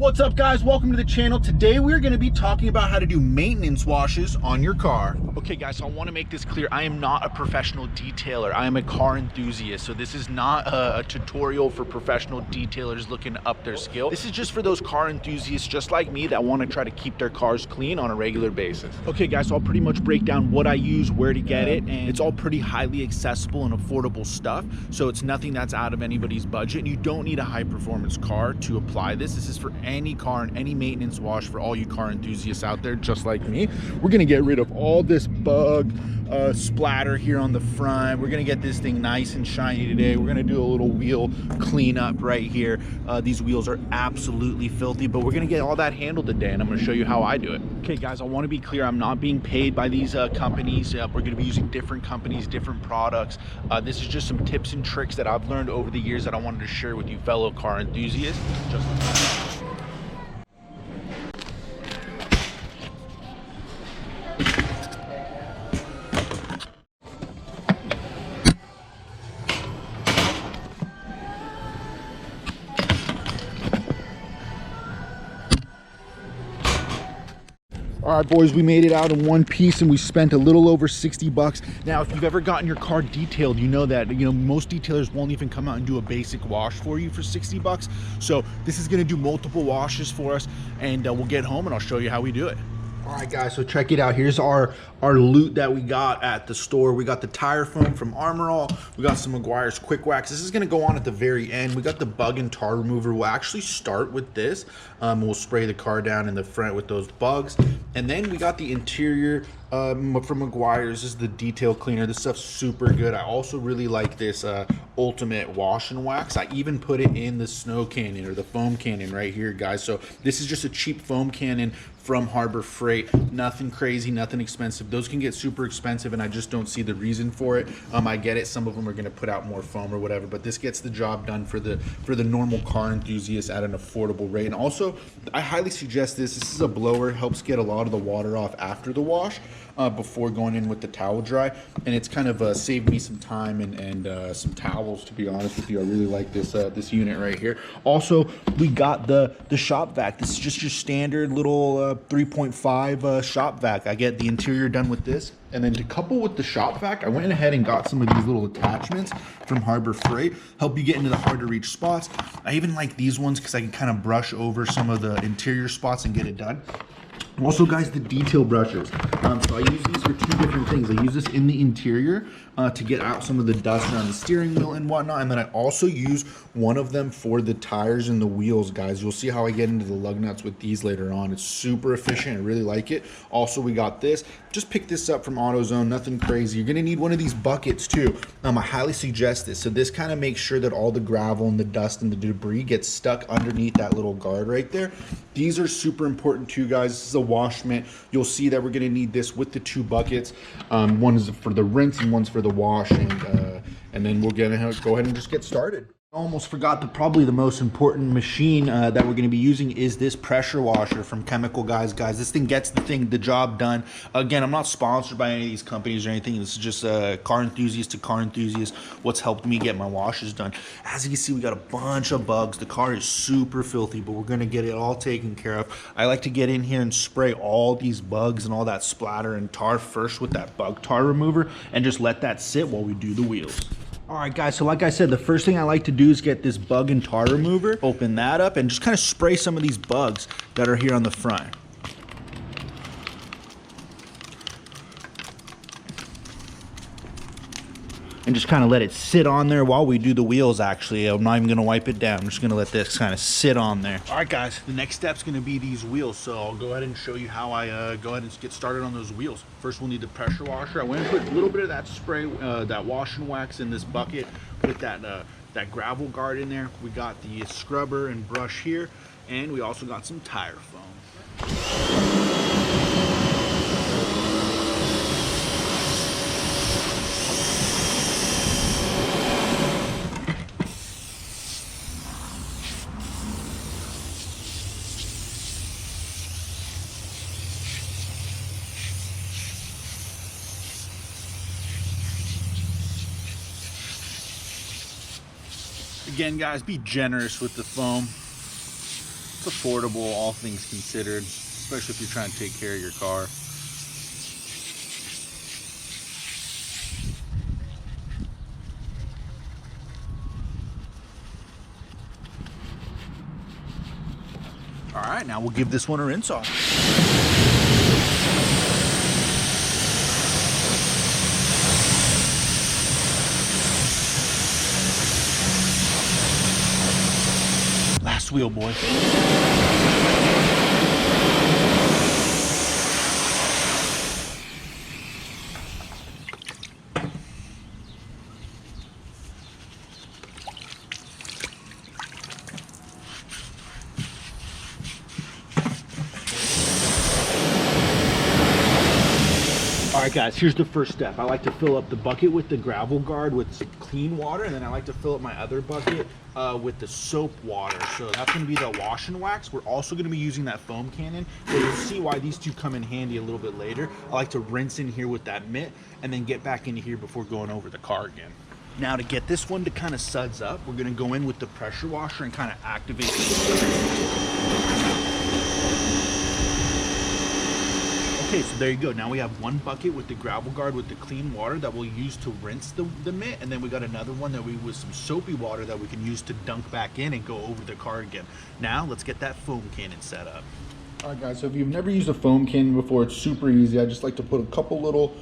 What's up, guys? Welcome to the channel. Today we're going to be talking about how to do maintenance washes on your car. Okay guys, so I want to make this clear. I am not a professional detailer. I am a car enthusiast. So this is not a tutorial for professional detailers looking to up their skill. This is just for those car enthusiasts just like me that want to try to keep their cars clean on a regular basis. Okay guys, so I'll pretty much break down what I use, where to get it, and it's all pretty highly accessible and affordable stuff. So it's nothing that's out of anybody's budget, and you don't need a high performance car to apply this. This is for any car and any maintenance wash for all you car enthusiasts out there just like me. We're gonna get rid of all this bug splatter here on the front. We're gonna get this thing nice and shiny today. We're gonna do a little wheel cleanup right here. These wheels are absolutely filthy, but we're gonna get all that handled today, and I'm gonna show you how I do it. Okay guys, I want to be clear, I'm not being paid by these companies. We're gonna be using different companies, different products. This is just some tips and tricks that I've learned over the years that I wanted to share with you fellow car enthusiasts. All right, boys, we made it out in one piece and we spent a little over 60 bucks. Now, if you've ever gotten your car detailed, you know that, most detailers won't even come out and do a basic wash for you for 60 bucks. So this is gonna do multiple washes for us, and we'll get home and I'll show you how we do it. All right guys, so check it out. Here's our loot that we got at the store. We got the tire foam from Armor All. We got some Meguiar's Quick Wax. This is gonna go on at the very end. We got the bug and tar remover. We'll actually start with this. We'll spray the car down in the front with those bugs. And then we got the interior from Meguiar's. This is the detail cleaner. This stuff's super good. I also really like this ultimate wash and wax. I even put it in the snow cannon or the foam cannon right here, guys. So this is just a cheap foam cannon from Harbor Freight. Nothing crazy, nothing expensive. Those can get super expensive and I just don't see the reason for it. I get it, some of them are gonna put out more foam or whatever, but this gets the job done for the normal car enthusiast at an affordable rate. And also, I highly suggest this. This is a blower, helps get a lot of the water off after the wash before going in with the towel dry. And it's kind of saved me some time and some towels, to be honest with you. I really like this this unit right here. Also, we got the shop vac. This is just your standard little 3.5 shop vac. I get the interior done with this, and then to couple with the shop vac, I went ahead and got some of these little attachments from Harbor Freight. Help you get into the hard to reach spots. I even like these ones because I can kind of brush over some of the interior spots and get it done. Also, guys, the detail brushes. So I use these for two different things. I use this in the interior to get out some of the dust around the steering wheel and whatnot. And then I also use one of them for the tires and the wheels, guys. You'll see how I get into the lug nuts with these later on. It's super efficient. I really like it. Also, we got this. Just pick this up from AutoZone. Nothing crazy. You're going to need one of these buckets too. I highly suggest this. So this kind of makes sure that all the gravel and the dust and the debris gets stuck underneath that little guard right there. These are super important too, guys. This is a wash mitt. You'll see that we're going to need this with the two buckets. One is for the rinse and one's for the wash, and then we'll go ahead and just get started. I almost forgot probably the most important machine that we're going to be using is this pressure washer from Chemical Guys. Guys, this thing gets the job done. Again, I'm not sponsored by any of these companies or anything. This is just car enthusiast to car enthusiast. What's helped me get my washes done. As you can see, we got a bunch of bugs. The car is super filthy, but we're going to get it all taken care of. I like to get in here and spray all these bugs and all that splatter and tar first with that bug tar remover and just let that sit while we do the wheels. All right, guys, so like I said, the first thing I like to do is get this bug and tar remover, open that up, and just kind of spray some of these bugs that are here on the front. And just kind of let it sit on there while we do the wheels. Actually, I'm not even going to wipe it down. I'm just going to let this kind of sit on there. All right, guys, the next step's going to be these wheels. So I'll go ahead and show you how I go ahead and get started on those wheels. First, we'll need the pressure washer. I went and put a little bit of that spray, that wash and wax in this bucket. Put that gravel guard in there. We got the scrubber and brush here, and we also got some tire foam. Again, guys, be generous with the foam. It's affordable, all things considered, especially if you're trying to take care of your car. All right, now we'll give this one a rinse off. Last wheel, boys. All right, guys, here's the first step. I like to fill up the bucket with the gravel guard with some clean water, and then I like to fill up my other bucket with the soap water. So that's gonna be the wash and wax. We're also gonna be using that foam cannon. So you'll see why these two come in handy a little bit later. I like to rinse in here with that mitt and then get back into here before going over the car again. Now to get this one to kind of suds up, we're gonna go in with the pressure washer and kind of activate Okay, so there you go. Now we have one bucket with the gravel guard with the clean water that we'll use to rinse the mitt, and then we got another one that we with some soapy water that we can use to dunk back in and go over the car again. Now let's get that foam cannon set up. All right, guys, so if you've never used a foam cannon before, it's super easy. I just like to put a couple little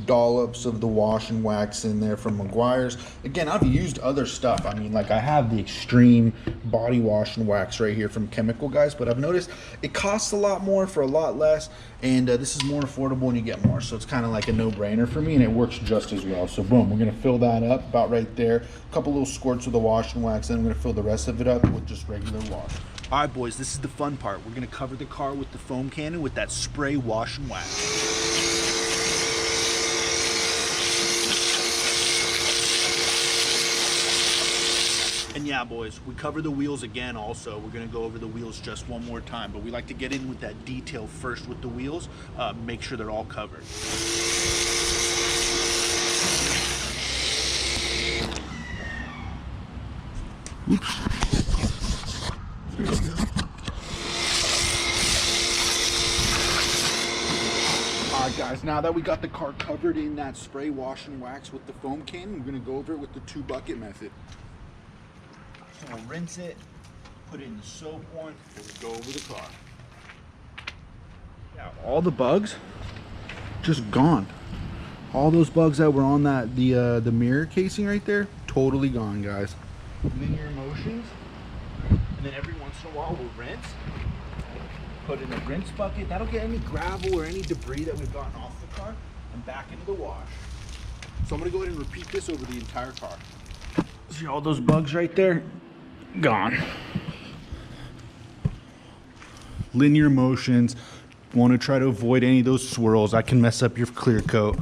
dollops of the wash and wax in there from Meguiar's. Again, I've used other stuff. I mean, like I have the extreme body wash and wax right here from Chemical Guys, but I've noticed it costs a lot more for a lot less, and this is more affordable and you get more. So it's kind of like a no-brainer for me, and it works just as well. So boom, we're gonna fill that up about right there. A couple little squirts of the wash and wax, then I'm gonna fill the rest of it up with just regular wash. All right, boys, this is the fun part. We're gonna cover the car with the foam cannon with that spray wash and wax. And yeah, boys, we cover the wheels again also. We're gonna go over the wheels just one more time, but we like to get in with that detail first with the wheels, make sure they're all covered. Oops. There we go. All right, guys, now that we got the car covered in that spray wash and wax with the foam cannon, we're gonna go over it with the 2-bucket method. So we'll rinse it, put it in the soap one, and we'll go over the car. Yeah, all the bugs just gone. All those bugs that were on that the mirror casing right there, totally gone, guys. Linear motions, and then every once in a while we'll rinse. Put in a rinse bucket. That'll get any gravel or any debris that we've gotten off the car and back into the wash. So I'm gonna go ahead and repeat this over the entire car. See all those bugs right there? Gone. Linear motions. Want to try to avoid any of those swirls. That can mess up your clear coat.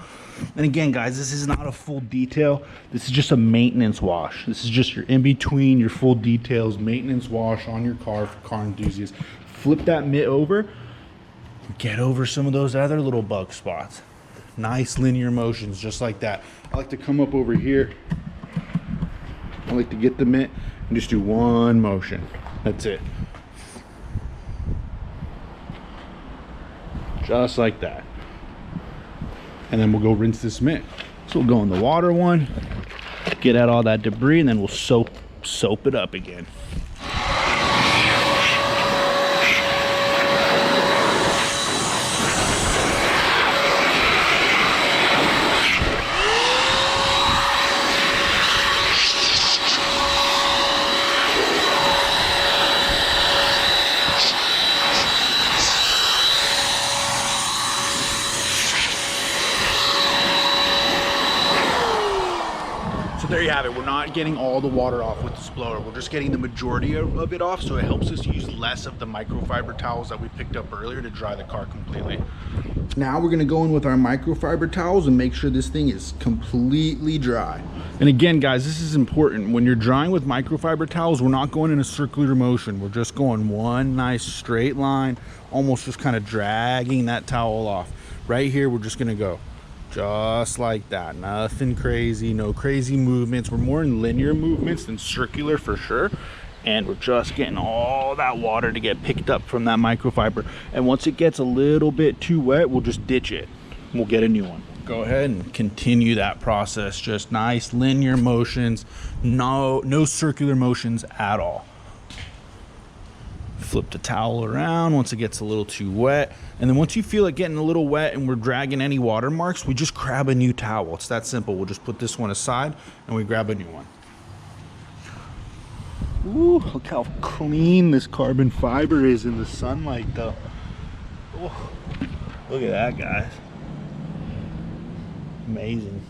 And again, guys, this is not a full detail. This is just a maintenance wash. This is just your in-between, your full details, maintenance wash on your car for car enthusiasts. Flip that mitt over, get over some of those other little bug spots. Nice linear motions, just like that. I like to come up over here. I like to get the mitt and just do one motion. That's it. Just like that. And then we'll go rinse this mitt. So we'll go in the water one, get out all that debris, and then we'll soap it up again. There you have it. We're not getting all the water off with this blower. We're just getting the majority of it off, so it helps us use less of the microfiber towels that we picked up earlier to dry the car completely. Now we're gonna go in with our microfiber towels and make sure this thing is completely dry. And again, guys, this is important. When you're drying with microfiber towels, we're not going in a circular motion. We're just going one nice straight line, almost just kind of dragging that towel off. Right here, we're just gonna go just like that. Nothing crazy, no crazy movements. We're more in linear movements than circular for sure. and we're just getting all that water to get picked up from that microfiber. And once it gets a little bit too wet, we'll just ditch it. We'll get a new one. Go ahead and continue that process. Just nice linear motions, no circular motions at all. Flip the towel around once it gets a little too wet. And then once you feel it getting a little wet and we're dragging any watermarks, we just grab a new towel. It's that simple. We'll just put this one aside and we grab a new one. Ooh, look how clean this carbon fiber is in the sunlight though. Ooh, look at that, guys. Amazing.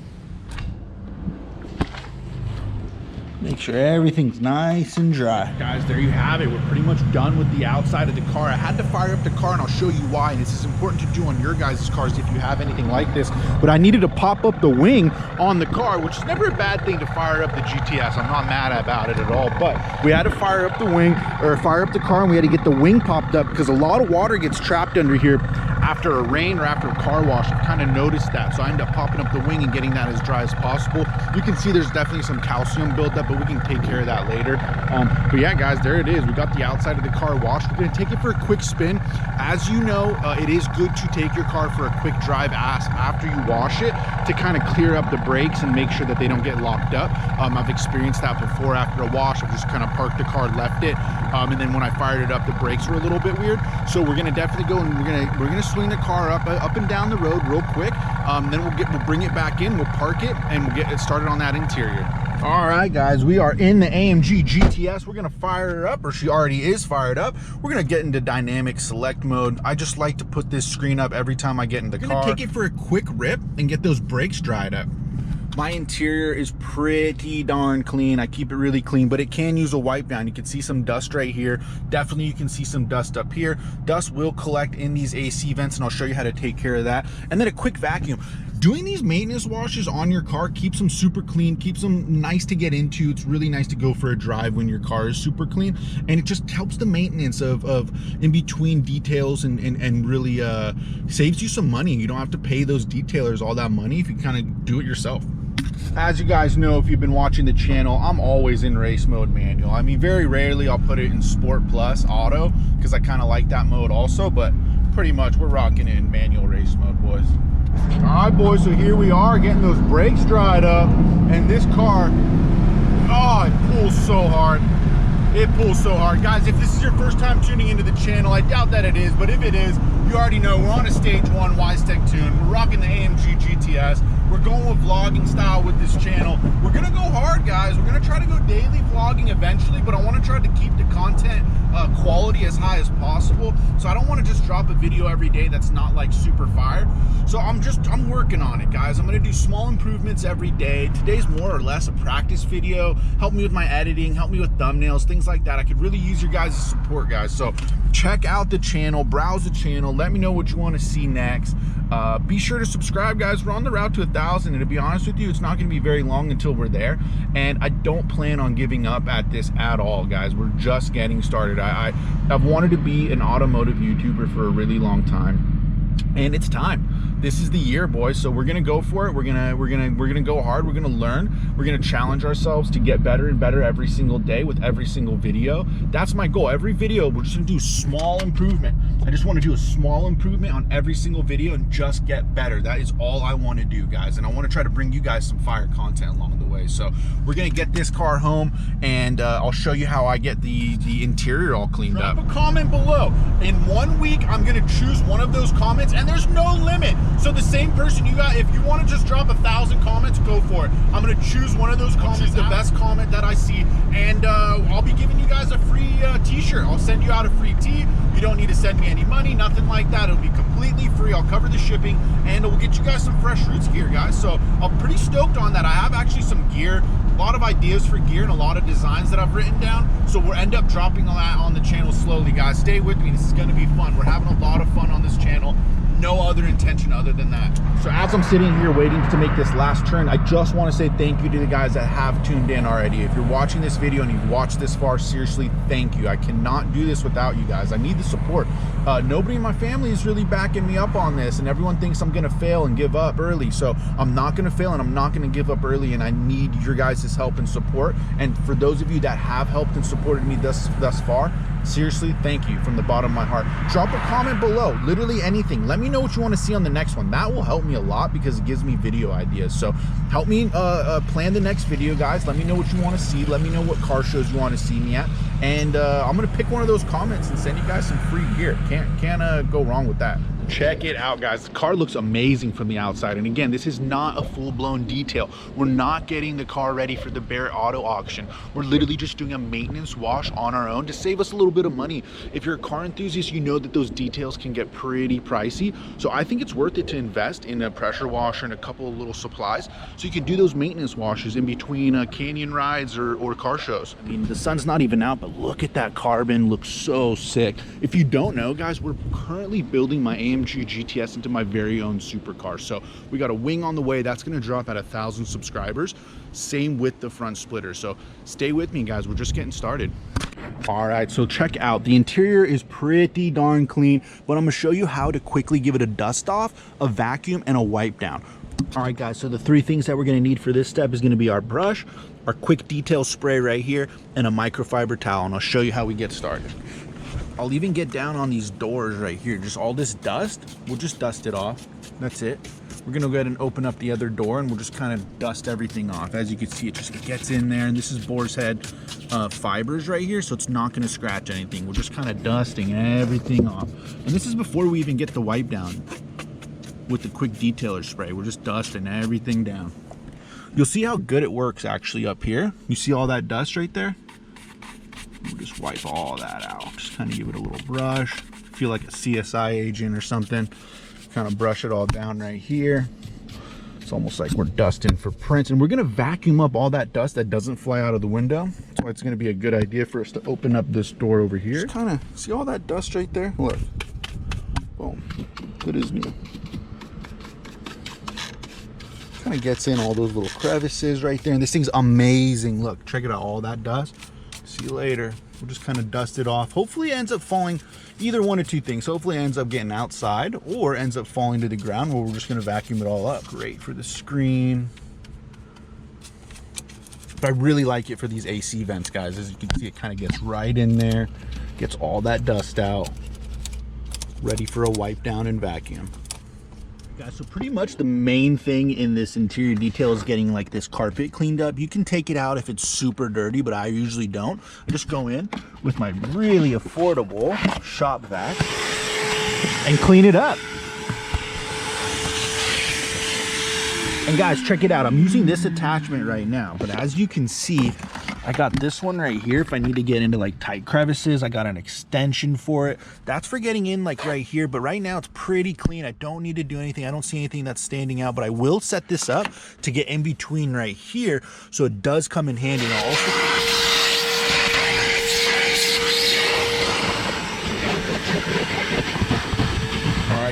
Make sure everything's nice and dry. Guys, there you have it. We're pretty much done with the outside of the car. I had to fire up the car and I'll show you why. And this is important to do on your guys' cars if you have anything like this. But I needed to pop up the wing on the car, which is never a bad thing to fire up the GTS. I'm not mad about it at all. But we had to fire up the wing, or fire up the car, and we had to get the wing popped up because a lot of water gets trapped under here after a rain or after a car wash. I've kind of noticed that. So I ended up popping up the wing and getting that as dry as possible. You can see there's definitely some calcium buildup, but we can take care of that later. But yeah, guys, there it is. We got the outside of the car washed. We're gonna take it for a quick spin. As you know, it is good to take your car for a quick drive after you wash it to kind of clear up the brakes and make sure that they don't get locked up. I've experienced that before after a wash. I've just kind of parked the car, left it, and then when I fired it up, the brakes were a little bit weird. So we're gonna definitely go and we're gonna swing the car up and down the road real quick. Then we'll bring it back in, we'll park it, and we'll get it started on that interior. All right, guys, we are in the AMG GTS. We're gonna fire her up, or she already is fired up. We're gonna get into dynamic select mode. I just like to put this screen up every time I get in the car. Gonna take it for a quick rip and get those brakes dried up. My interior is pretty darn clean. I keep it really clean, but it can use a wipe down. You can see some dust right here. Definitely you can see some dust up here. Dust will collect in these AC vents, and I'll show you how to take care of that. And then a quick vacuum. Doing these maintenance washes on your car keeps them super clean, keeps them nice to get into. It's really nice to go for a drive when your car is super clean, and it just helps the maintenance of in between details and really saves you some money. You don't have to pay those detailers all that money if you kind of do it yourself. As you guys know, if you've been watching the channel, I'm always in race mode manual. I mean, very rarely I'll put it in Sport Plus Auto because I kind of like that mode also, but pretty much we're rocking it in manual race mode, boys. All right, boys, so here we are getting those brakes dried up, and this car, oh, it pulls so hard. It pulls so hard. Guys, if this is your first time tuning into the channel, I doubt that it is, but if it is, you already know we're on a Stage 1 Wisec tune. We're rocking the AMG GTS. We're going with vlogging style with this channel. We're gonna go hard, guys. We're gonna try to go daily vlogging eventually, but I wanna try to keep the content quality as high as possible. So I don't wanna just drop a video every day that's not like super fire. So I'm working on it, guys. I'm gonna do small improvements every day. Today's more or less a practice video. Help me with my editing, help me with thumbnails, things like that. I could really use your guys' support, guys. So check out the channel, browse the channel, let me know what you wanna see next. Be sure to subscribe, guys. We're on the route to 1,000, and to be honest with you, it's not going to be very long until we're there, and I don't plan on giving up at this at all, guys. We're just getting started. I've wanted to be an automotive YouTuber for a really long time, and it's time. This is the year, boys, so we're gonna go for it. We're gonna go hard. We're gonna learn. We're gonna challenge ourselves to get better and better every single day with every single video. That's my goal. Every video, we're just gonna do small improvement. I just want to do a small improvement on every single video and just get better. That is all I want to do, guys, and I want to try to bring you guys some fire content along the way. So we're gonna get this car home, and I'll show you how I get the interior all cleaned up. Drop a comment below. In 1 week, I'm gonna choose one of those comments, and there's no limit. So the same person you got, if you want to just drop 1,000 comments, go for it. I'm going to choose one of those comments, the best comment that I see, and I'll be giving you guys a free t-shirt. I'll send you out a free tee. You don't need to send me any money, nothing like that. It'll be completely free. I'll cover the shipping, and we'll get you guys some Fresh Roots gear, guys. So I'm pretty stoked on that. I have actually some gear, a lot of ideas for gear, and a lot of designs that I've written down. So we'll end up dropping all that on the channel slowly, guys. Stay with me. This is going to be fun. We're having a lot of fun on this channel. no other intention other than that. So as I'm sitting here waiting to make this last turn, I just want to say thank you to the guys that have tuned in already. If you're watching this video and you've watched this far, seriously, thank you. I cannot do this without you guys. I need the support. Nobody in my family is really backing me up on this, and everyone thinks I'm gonna fail and give up early. So I'm not gonna fail and I'm not gonna give up early, and I need your guys' help and support. And for those of you that have helped and supported me thus far, seriously, thank you from the bottom of my heart. Drop a comment below, literally anything. Let me know what you want to see on the next one. That will help me a lot because it gives me video ideas. So help me plan the next video, guys. Let me know what you want to see. Let me know what car shows you want to see me at, and I'm gonna pick one of those comments and send you guys some free gear. Can't go wrong with that. Check it out, guys. The car looks amazing from the outside, and again, this is not a full-blown detail. We're not getting the car ready for the Barrett Auto auction. We're literally just doing a maintenance wash on our own to save us a little bit of money. If you're a car enthusiast, you know that those details can get pretty pricey, so I think it's worth it to invest in a pressure washer and a couple of little supplies so you can do those maintenance washes in between canyon rides or car shows. I mean, the sun's not even out, but look at that carbon. Looks so sick. If you don't know, guys, we're currently building my AMG GTS into my very own supercar. So we got a wing on the way that's going to drop at 1,000 subscribers. Same with the front splitter. So stay with me, guys. We're just getting started. All right, so check out. The interior is pretty darn clean, but I'm going to show you how to quickly give it a dust off, a vacuum, and a wipe down. All right, guys, so the three things that we're going to need for this step is going to be our brush, our quick detail spray right here, and a microfiber towel, and I'll show you how we get started. I'll even get down on these doors right here. Just all this dust, we'll just dust it off. That's it. We're gonna go ahead and open up the other door, and we'll just kind of dust everything off. As you can see, it just gets in there, and this is boar's head fibers right here, so it's not gonna scratch anything. We're just kind of dusting everything off. And this is before we even get the wipe down with the quick detailer spray. We're just dusting everything down. You'll see how good it works actually up here. You see all that dust right there? We'll just wipe all that out. Just kind of give it a little brush. Feel like a CSI agent or something. Kind of brush it all down right here. It's almost like we're dusting for prints. And we're gonna vacuum up all that dust that doesn't fly out of the window. That's why it's gonna be a good idea for us to open up this door over here. Just kind of, see all that dust right there? Look, boom, good as new. Kind of gets in all those little crevices right there. And this thing's amazing. Look, check it out, all that dust. See you later. We'll just kind of dust it off. Hopefully it ends up falling, either one of two things. Hopefully it ends up getting outside or ends up falling to the ground where we're just going to vacuum it all up. Great for the screen. But I really like it for these AC vents, guys. As you can see, it kind of gets right in there, gets all that dust out, ready for a wipe down and vacuum. Guys, so pretty much the main thing in this interior detail is getting like this carpet cleaned up. You can take it out if it's super dirty, but I usually don't. I just go in with my really affordable shop vac and clean it up. And guys, check it out. I'm using this attachment right now, but as you can see, I got this one right here if I need to get into like tight crevices. I got an extension for it. That's for getting in like right here, but right now it's pretty clean. I don't need to do anything. I don't see anything that's standing out, but I will set this up to get in between right here so it does come in handy. And I'll also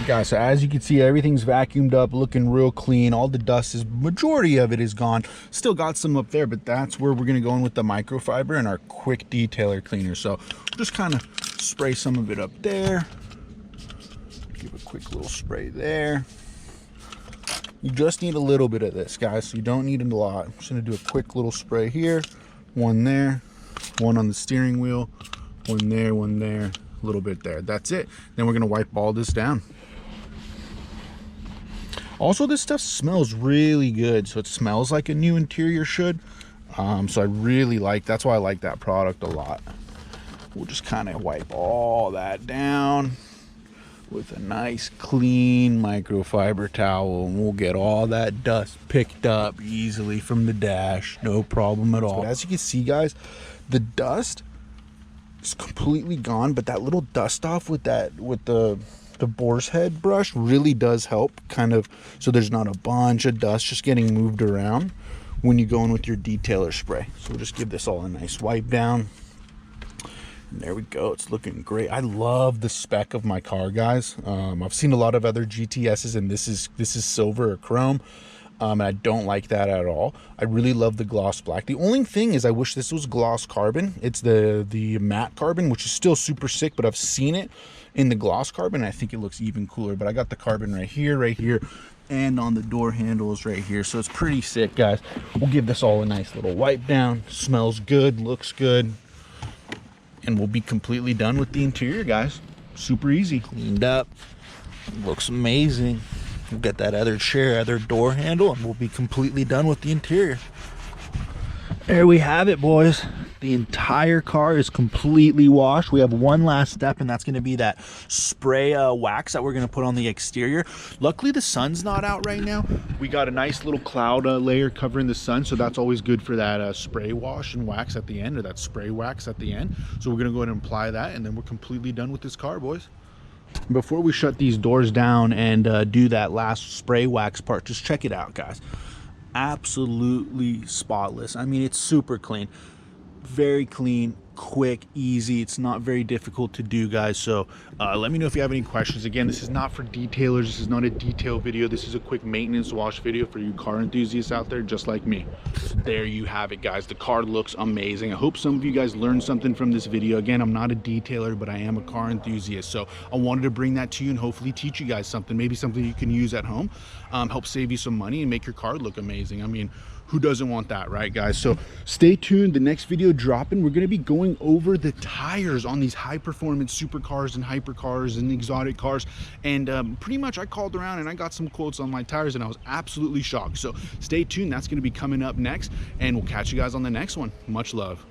guys, so as you can see, everything's vacuumed up, looking real clean. All the dust is, majority of it is gone. Still got some up there, but that's where we're gonna go in with the microfiber and our quick detailer cleaner. So just kind of spray some of it up there, give a quick little spray there. You just need a little bit of this, guys, so you don't need a lot. I'm just gonna do a quick little spray here, one there, one on the steering wheel, one there, a little bit there. That's it. Then we're gonna wipe all this down. Also, this stuff smells really good, so it smells like a new interior should. So I really like, that's why I like that product a lot. We'll just kind of wipe all that down with a nice clean microfiber towel, and we'll get all that dust picked up easily from the dash, no problem at all. But as you can see, guys, the dust is completely gone, but that little dust off with the boar's head brush really does help, kind of, so there's not a bunch of dust just getting moved around when you go in with your detailer spray. So we'll just give this all a nice wipe down, There we go. It's looking great. I love the spec of my car, guys. I've seen a lot of other GTSs, and this is silver or chrome, and I don't like that at all. I really love the gloss black. The only thing is I wish this was gloss carbon. It's the matte carbon, which is still super sick, but I've seen it in the gloss carbon, and I think it looks even cooler. But I got the carbon right here, and on the door handles right here, so it's pretty sick, guys. We'll give this all a nice little wipe down. Smells good, looks good, and we'll be completely done with the interior, guys. Super easy. Cleaned up, looks amazing. We'll get that other door handle, and we'll be completely done with the interior. There we have it, boys. The entire car is completely washed. We have one last step, and that's going to be that spray wax that we're going to put on the exterior. Luckily, the sun's not out right now. We got a nice little cloud layer covering the sun, so that's always good for that spray wash and wax at the end, or that spray wax at the end. So we're going to go ahead and apply that, and then we're completely done with this car, boys. Before we shut these doors down and do that last spray wax part, just check it out, guys. Absolutely spotless. I mean, it's super clean, very clean, quick, easy. It's not very difficult to do, guys. So let me know if you have any questions. Again, this is not for detailers. This is not a detail video. This is a quick maintenance wash video for you car enthusiasts out there just like me. There you have it, guys. The car looks amazing. I hope some of you guys learned something from this video. Again, I'm not a detailer, but I am a car enthusiast, so I wanted to bring that to you and hopefully teach you guys something, maybe something you can use at home, help save you some money and make your car look amazing. I mean, who doesn't want that, right, guys? So stay tuned. The next video dropping, we're going to be going over the tires on these high performance supercars and hypercars and exotic cars, and pretty much I called around and I got some quotes on my tires, and I was absolutely shocked. So stay tuned. That's going to be coming up next, and we'll catch you guys on the next one. Much love.